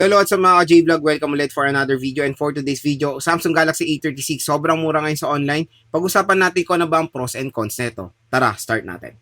Hello at sa mga J-Vlog, welcome ulit for another video. And for today's video, Samsung Galaxy A36, sobrang mura ngayon sa online. Pag-usapan natin kung ano ba ang pros and cons nito. Tara, start natin.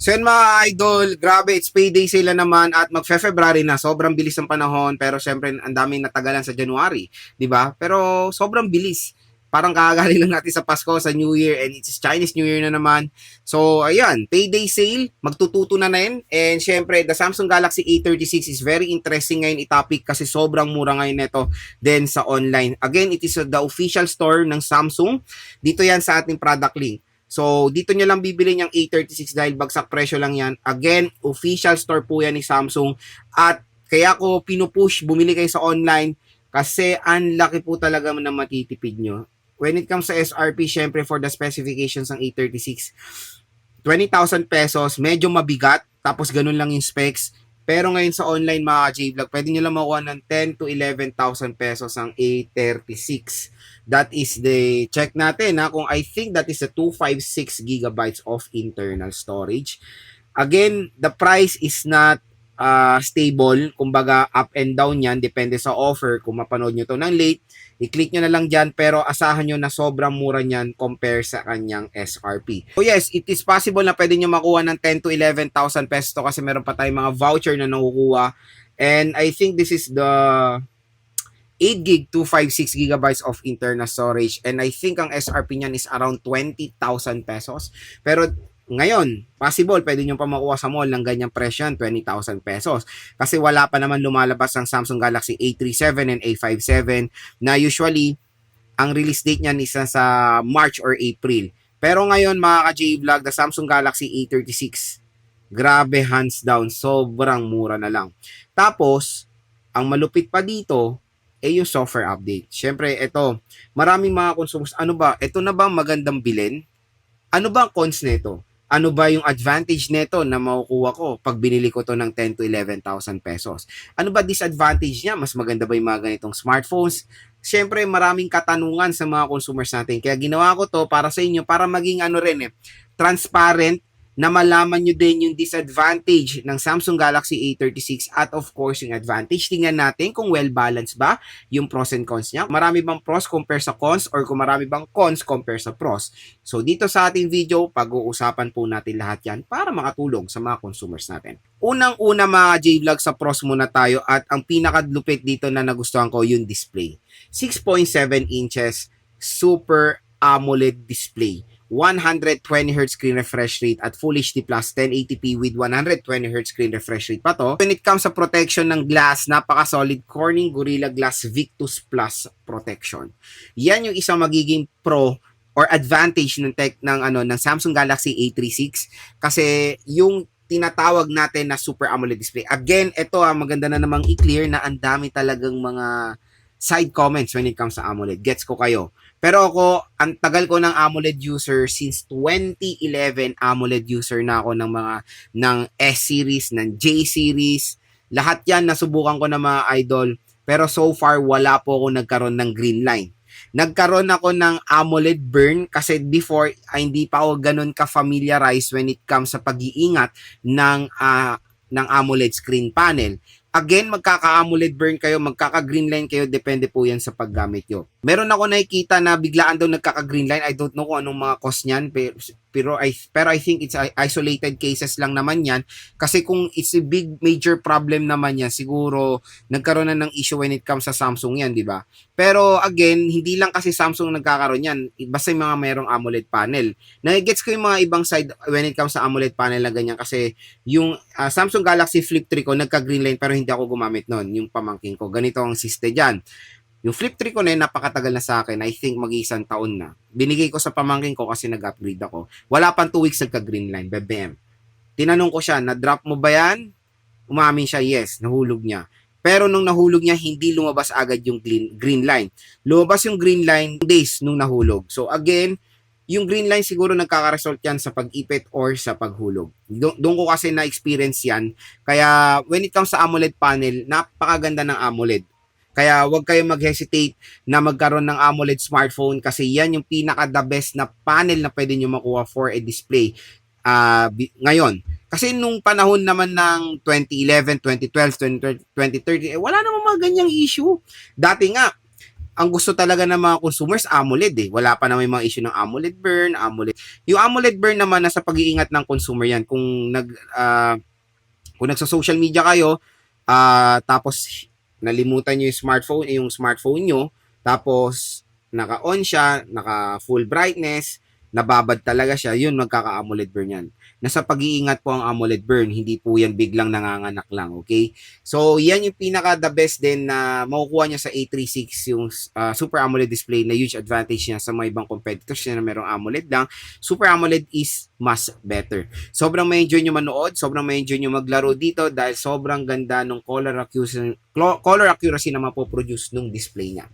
So yun mga idol, grabe, it's payday sale na naman at magfe-February na. Sobrang bilis ng panahon pero syempre ang daming natagalan sa January, 'di ba? Pero sobrang bilis. Parang kakagaling lang natin sa Pasko, sa New Year, and it's Chinese New Year na naman. So, ayan, payday sale, magtututo na rin. And syempre, the Samsung Galaxy A36 is very interesting ngayon i-topic kasi sobrang mura ngayon nito din sa online. Again, it is the official store ng Samsung. Dito yan sa ating product link. So, dito nyo lang bibili yung A36 dahil bagsak presyo lang yan. Again, official store po yan ni Samsung. At kaya ko pinupush, bumili kayo sa online kasi ang laki po talaga na matitipid nyo. When it comes sa SRP, syempre for the specifications ng A36, 20,000 pesos, medyo mabigat. Tapos ganun lang yung specs. Pero ngayon sa online mga J-Vlog, pwede nyo lang makuha ng 10 to 11,000 pesos ang A36. That is the, check natin ha, kung I think that is the 256 gigabytes of internal storage. Again, the price is not stable. Kumbaga, up and down yan. Depende sa offer. Kung mapanood nyo to ng late, i-click nyo na lang dyan. Pero asahan nyo na sobrang mura nyan compare sa kanyang SRP. So yes, it is possible na pwede nyo makuha ng 10 to 11,000 pesos to kasi meron pa tayong mga voucher na nakukuha. And I think this is the 8 gig 256 gigabytes of internal storage. And I think ang SRP niyan is around 20,000 pesos. Pero ngayon, possible, pwede nyo pa makuha sa mall ng ganyang presyo, 20,000 pesos. Kasi wala pa naman lumalabas ang Samsung Galaxy A37 and A57 na usually, ang release date niyan is sa March or April. Pero ngayon, mga ka-J-Vlog, the Samsung Galaxy A36, grabe, hands down, sobrang mura na lang. Tapos, ang malupit pa dito, yung software update. Siyempre, ito, maraming mga consumers, ano ba, ito na ba magandang bilhin? Ano ba ang cons nito? Ano ba yung advantage nito na makukuha ko pag binili ko to ng 10 to 11,000 pesos? Ano ba disadvantage niya? Mas maganda ba yung mga ganitong smartphones? Siyempre, maraming katanungan sa mga consumers natin. Kaya ginawa ko to para sa inyo, para maging transparent na malaman nyo din yung disadvantage ng Samsung Galaxy A36 at of course yung advantage. Tingnan natin kung well-balanced ba yung pros and cons niya. Marami bang pros compare sa cons or kung marami bang cons compare sa pros. So dito sa ating video, pag-uusapan po natin lahat yan para makatulong sa mga consumers natin. Unang-una mga J-Vlog, sa pros muna tayo at ang pinakadlupit dito na nagustuhan ko yung display. 6.7 inches Super AMOLED display. 120Hz screen refresh rate at Full HD Plus 1080p with 120Hz screen refresh rate pa to. When it comes sa protection ng glass, napaka-solid Corning Gorilla Glass Victus Plus protection. Yan yung isang magiging pro or advantage ng ng Samsung Galaxy A36 kasi yung tinatawag natin na Super AMOLED display. Again, ito maganda na namang i-clear na ang dami talagang mga side comments when it comes sa AMOLED. Gets ko kayo. Pero ako, ang tagal ko ng AMOLED user since 2011 AMOLED user na ako ng S-series, ng J-series. Lahat yan nasubukan ko na mga idol. Pero so far, wala po ako nagkaroon ng green line. Nagkaroon ako ng AMOLED burn kasi before, hindi pa ako ganun ka-familiarize when it comes sa pag-iingat ng AMOLED screen panel. Again, magkaka-AMOLED burn kayo, magkaka-green line kayo, depende po yan sa paggamit nyo. Meron ako nakikita na biglaan daw nagkaka-green line. I don't know kung anong mga cause niyan, pero I think it's isolated cases lang naman yan. Kasi kung it's a big major problem naman yan, siguro nagkaroon na ng issue when it comes sa Samsung yan, di ba? Pero again, hindi lang kasi Samsung nagkakaroon yan. Basta yung mga mayroong AMOLED panel. Nagigets ko yung mga ibang side when it comes sa AMOLED panel na ganyan kasi yung Samsung Galaxy Flip 3 ko nagka-green line pero hindi ako gumamit nun, yung pamangkin ko. Ganito ang siste dyan. Yung Flip 3 ko na yun, napakatagal na sa akin. I think mag-isang taon na. Binigay ko sa pamangkin ko kasi nag-upgrade ako. Wala pang 2 weeks nagka-green line. BBM. Tinanong ko siya, na-drop mo ba yan? Umamin siya, yes. Nahulog niya. Pero nung nahulog niya, hindi lumabas agad yung green line. Lumabas yung green line days nung nahulog. So again, yung green line siguro nagkaka-result yan sa pag-ipit or sa paghulog. Doon ko kasi na-experience yan. Kaya when it comes sa AMOLED panel, napakaganda ng AMOLED. Kaya huwag kayong mag-hesitate na magkaroon ng AMOLED smartphone kasi yan yung pinaka the best na panel na pwede nyo makuha for a display ngayon. Kasi nung panahon naman ng 2011, 2012, 2013, wala namang mga ganyang issue. Dati nga, ang gusto talaga ng mga consumers, AMOLED eh. Wala pa naman mga issue ng AMOLED burn, AMOLED. Yung AMOLED burn naman, nasa pag-iingat ng consumer yan. Kung nagsa-social media kayo, tapos nalimutan nyo yung smartphone nyo, tapos naka-on siya, naka-full brightness, nababad talaga siya, yun magkaka-AMOLED burn yan. Nasa pag-iingat po ang AMOLED burn, hindi po yan biglang nanganganak lang, okay? So, yan yung pinaka the best din na makukuha niya sa A36, yung Super AMOLED display na huge advantage niya sa mga ibang competitors niya na merong AMOLED lang. Super AMOLED is mas better. Sobrang may enjoy nyo manood, sobrang may enjoy nyo maglaro dito dahil sobrang ganda ng color accuracy na mapoproduce nung display niya.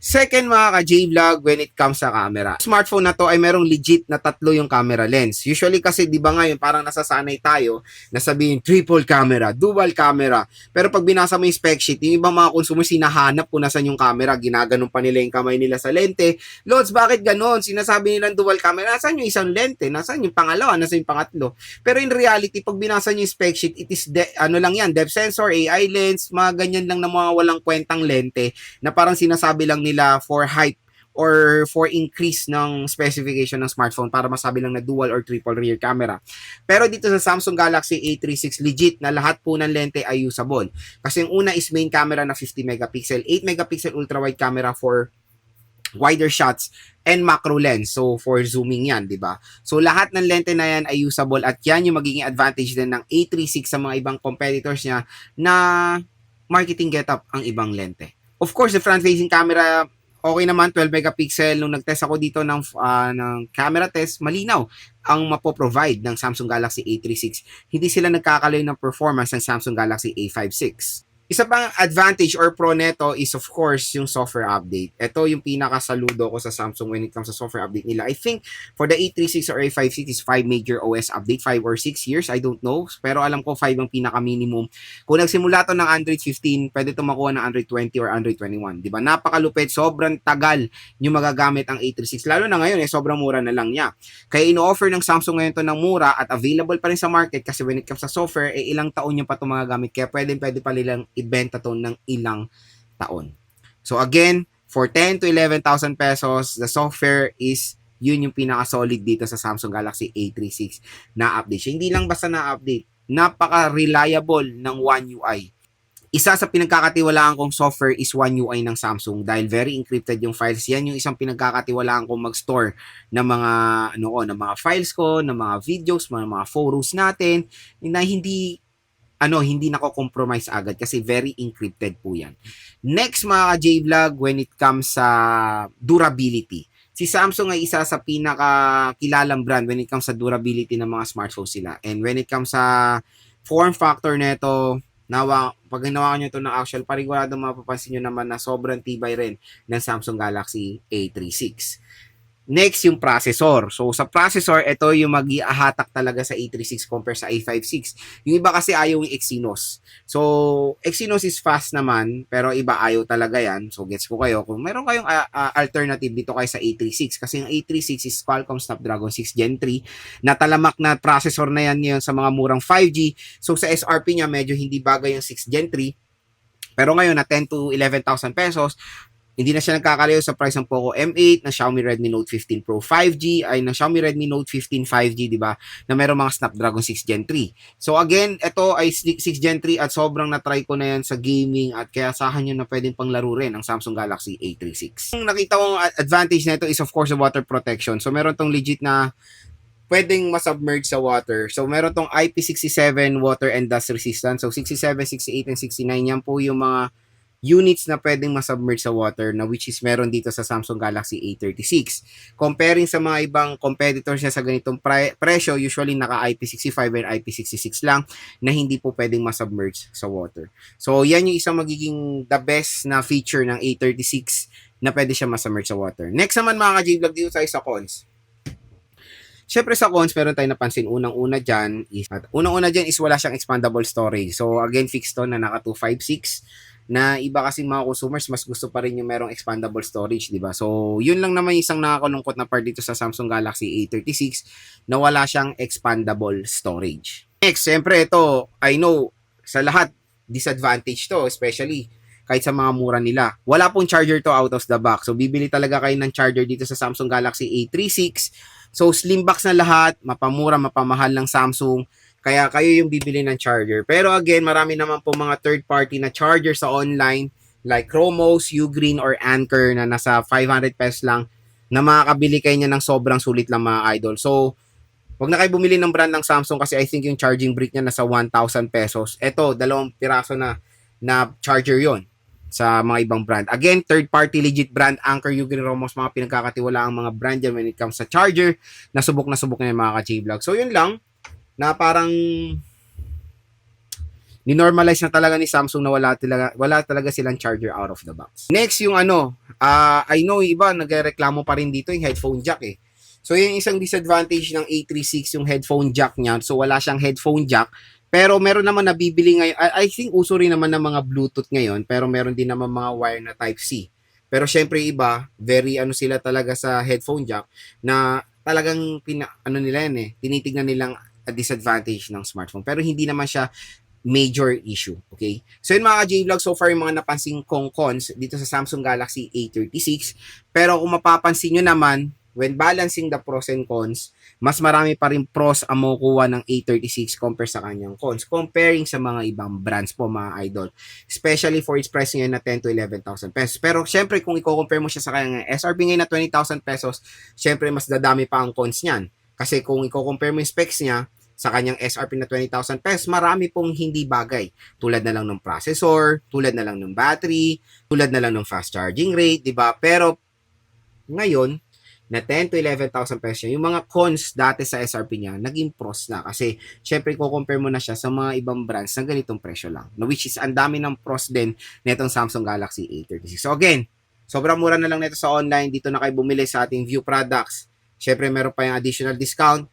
Second mga ka-J-Vlog, when it comes sa camera. Smartphone na to ay merong legit na tatlo yung camera lens. Usually kasi di ba ngayon parang nasasanay tayo na sabihin triple camera, dual camera. Pero pag binasa mo yung spec sheet, yung ibang mga consumer sinahanap kung nasan yung camera, ginaganon pa nila yung kamay nila sa lente. Lods, bakit ganon? Sinasabi nilang dual camera, nasan yung isang lente? Nasan yung pangalawa? Nasan yung pangatlo? Pero in reality, pag binasa niyo yung spec sheet, it is depth sensor, AI lens, mga ganyan lang na mga walang kwentang lente na parang sinasabi lang nila for hype or for increase ng specification ng smartphone para masabi lang na dual or triple rear camera. Pero dito sa Samsung Galaxy A36, legit na lahat po ng lente ay usable. Kasi yung una is main camera na 50 megapixel, 8 megapixel ultra wide camera for wider shots, and macro lens. So, for zooming yan, di ba? So, lahat ng lente na yan ay usable at yan yung magiging advantage din ng A36 sa mga ibang competitors niya na marketing getup ang ibang lente. Of course, the front-facing camera, okay naman, 12 megapixel. Nung nag-test ako dito ng camera test, malinaw ang mapoprovide ng Samsung Galaxy A36. Hindi sila nagkakalayo ng performance ng Samsung Galaxy A56. Isa pang advantage or pro neto is of course yung software update. Ito yung pinakasaludo ko sa Samsung when it comes to software update nila. I think for the A36 or A56 is 5 major OS update, 5 or 6 years, I don't know. Pero alam ko 5 ang pinaka-minimum. Kung nagsimula to ng Android 15, pwede to makuha ng Android 20 or Android 21. Diba? Napakalupit, sobrang tagal yung magagamit ang A36. Lalo na ngayon, sobrang mura na lang niya. Kaya ino-offer ng Samsung ngayon to ng mura at available pa rin sa market kasi when it comes sa software, ilang taon nyo pa ito magagamit. Kaya pwede pa nilang ibenta to ng ilang taon. So again, for 10 to 11,000 pesos, the software is yun yung pinaka-solid dito sa Samsung Galaxy A36 na update. So, hindi lang basta na-update, napaka-reliable ng One UI. Isa sa pinagkakatiwalaan kong software is One UI ng Samsung dahil very encrypted yung files. Yan yung isang pinagkakatiwalaan kong mag-store ng mga ng mga files ko, ng mga videos, mga photos natin na hindi nako-compromise agad kasi very encrypted po yan. Next mga J-Vlog, when it comes sa durability. Si Samsung ay isa sa pinakakilalang brand when it comes sa durability ng mga smartphones sila. And when it comes sa form factor nito, pag hinawakan nyo ito ng actual, parigurado mapapansin nyo naman na sobrang tibay rin ng Samsung Galaxy A36. Next, yung processor. So, sa processor, ito yung mag-ihatak talaga sa A36 compare sa A56. Yung iba kasi ayaw yung Exynos. So, Exynos is fast naman, pero iba ayaw talaga yan. So, gets ko kayo. Kung meron kayong alternative dito kayo sa A36, kasi yung A36 is Qualcomm Snapdragon 6 Gen 3, na talamak na processor na yan ngayon sa mga murang 5G. So, sa SRP niya, medyo hindi bagay yung 6 Gen 3. Pero ngayon, na 10 to 11,000 pesos, hindi na siya nagkakalayo sa price ng Poco M8, na Xiaomi Redmi Note 15 Pro 5G, ay na Xiaomi Redmi Note 15 5G, di ba? Na merong mga Snapdragon 6 Gen 3. So again, ito ay 6 Gen 3 at sobrang na-try ko na yan sa gaming at kaya asahan nyo na pwedeng panglaro rin ang Samsung Galaxy A36. Ang nakita kong advantage nito is of course the water protection. So meron tong legit na pwedeng masubmerge sa water. So meron tong IP67 water and dust resistant. So 67, 68, and 69 yan po yung mga units na pwedeng masubmerge sa water na which is meron dito sa Samsung Galaxy A36. Comparing sa mga ibang competitors niya sa ganitong presyo, usually naka IP65 and IP66 lang na hindi po pwedeng masubmerge sa water. So yan yung isang magiging the best na feature ng A36 na pwede siya masubmerge sa water. Next naman mga ka-J-Vlog dito tayo sa cons. Siyempre sa cons, meron tayong napansin unang-una dyan is wala siyang expandable storage. So again, fixed to na naka 256. na iba kasi mga consumers mas gusto pa rin yung merong expandable storage, di ba? So, yun lang naman isang nakakalungkot na part dito sa Samsung Galaxy A36 na wala siyang expandable storage. Next, siyempre ito, I know sa lahat disadvantage to, especially kahit sa mga mura nila. Wala pong charger to out of the box. So, bibili talaga kayo ng charger dito sa Samsung Galaxy A36. So, slim box na lahat, mapamura, mapamahal ng Samsung. Kaya kayo yung bibili ng charger. Pero again, marami naman po mga third party na charger sa online like Chromos, Ugreen, or Anker na nasa 500 pesos lang na makakabili kayo niya ng sobrang sulit lang mga idol. So, wag na kayo bumili ng brand ng Samsung kasi I think yung charging brick niya nasa 1,000 pesos. Ito, 2 piraso na charger yon sa mga ibang brand. Again, third party legit brand, Anker, Ugreen, Romos, mga pinagkakatiwala ang mga brand yan when it comes sa charger. Nasubok na yung mga ka-J-Vlog. So, yun lang na parang ni-normalize na talaga ni Samsung na wala talaga silang charger out of the box. Next, yung I know iba nagreklamo pa rin dito yung headphone jack eh. So, yung isang disadvantage ng A36 yung headphone jack niya. So, wala siyang headphone jack. Pero meron naman nabibili ngayon. I think uso rin naman ng mga Bluetooth ngayon. Pero meron din naman mga wire na Type-C. Pero syempre iba, very sila talaga sa headphone jack na talagang nila yan eh. Tinitignan nilang disadvantage ng smartphone. Pero hindi naman siya major issue. Okay? So yun mga J-Vlog, so far yung mga napansin kong cons dito sa Samsung Galaxy A36. Pero kung mapapansin nyo naman, when balancing the pros and cons, mas marami pa rin pros ang makukuha ng A36 compare sa kanyang cons, comparing sa mga ibang brands po mga idol. Especially for its price ngayon na 10 to 11,000 pesos. Pero syempre kung i-compare mo siya sa kanyang SRP ngayon na 20,000 pesos, syempre mas dadami pa ang cons niyan. Kasi kung i-compare mo yung specs niya sa kanyang SRP na 20,000 pesos, marami pong hindi bagay. Tulad na lang ng processor, tulad na lang ng battery, tulad na lang ng fast charging rate, di ba? Pero ngayon, na 10 to 11,000 pesos yung mga cons dati sa SRP niya, naging pros na. Kasi, syempre, compare mo na siya sa mga ibang brands na ganitong presyo lang. No, which is, ang dami ng pros din nitong Samsung Galaxy A36. So, again, sobrang mura na lang nito sa online. Dito na kayo bumili sa ating View products. Syempre, meron pa yung additional discount.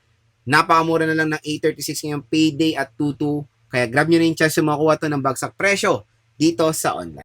Napakamura na lang ng A36 ngayong payday at 2.2. Kaya grab nyo na yung chance makuha to ng bagsak presyo dito sa online.